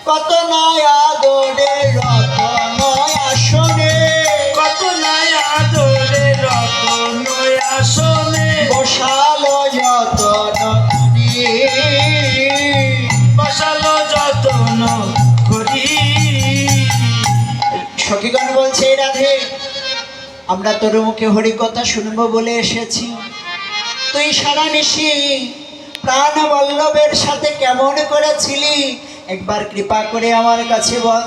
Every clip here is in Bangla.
কত নয় আদরে রতন আসনে, কত নাই আদরে রতন আসনে, বসালো যতন বসালো যতন করি। সখীগণ বলছে, রাধে আমরা তোর মুখে হরি কথা শুনবো বলে এসেছি, তুই সারা নিশি প্রাণ বল্লভের সাথে কেমন করেছিলি একবার কৃপা করে আমার কাছে বল।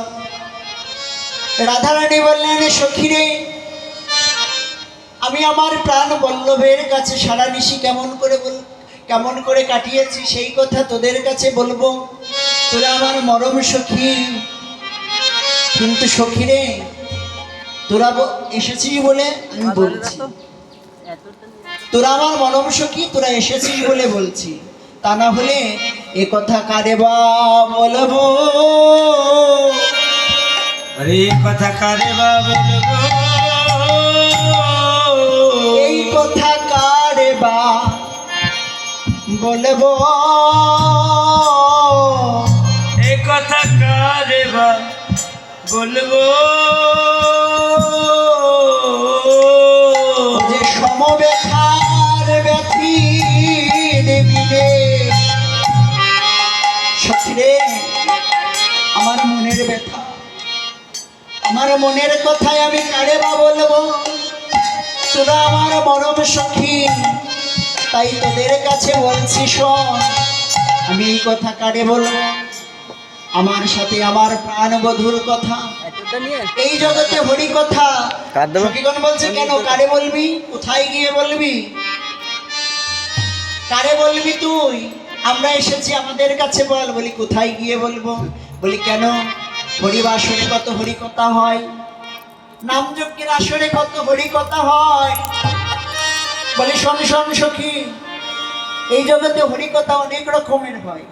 রাধারানী বললেন, সখী রে, আমি আমার প্রাণ বল্লভের কাছে সারা নিশি কেমন করে কাটিয়েছি সেই কথা তোদের কাছে বলবো, তোরা আমার মরম সখী। কিন্তু সখী রে, তোরা এসেছিস বলে আমি বলছি, তোরা আমার মরম সখী, তোরা এসেছিস বলে বলছি, তা না হলে এ কথা কারে বা বলবো। আরে কথা কারে বা বলবো, এই কথা কারে বা বলবো, এই কথা কারে বা বলবো। যে সমবেথার ব্যথি দেবিলে। সত্যি রে, আমার মনের ব্যথা, আমার মনের কথায় আমি কারে বা বলবো, তোরা আমার মরম সখী, তাই তোদের কাছে বলছি শোন, আমি এই কথা কারে বলবো, আমার সাথে আমার প্রাণবধূর কথা, এই জগতে হরি কথা। সখীগণ বলছে, কেন কারে বলবি, কোথায় গিয়ে বলবি, কারে বলবি তুই, আমরা এসেছি আমাদের কাছে বল। বলি কোথায় গিয়ে বলবো, বলি কেন, হরিবাসরে কত হরি কথা হয়, নাম যজ্ঞের আসরে কত হরি কথা হয়। বলি শোন শোন সখী, এই জগতে হরি কথা অনেক রকমের হয়,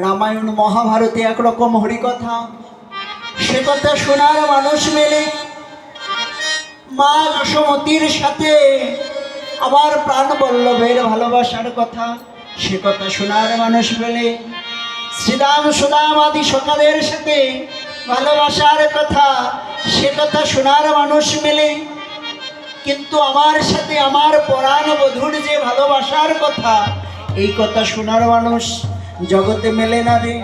রামায়ণ মহাভারতে একরকম হরি কথা, সে কথা শোনার মানুষ মেলে। মা যশোমতীর সাথে আমার প্রাণ বল্লভের ভালোবাসার কথা, সে কথা শোনার মানুষ মেলে। শ্রীরাম সুদাম আদি সকালের সাথে ভালোবাসার কথা, সে কথা শোনার মানুষ মেলে। কিন্তু আমার সাথে আমার পরাণ বধূর যে ভালোবাসার কথা, এই কথা শোনার মানুষ জগতে মেলে না রে।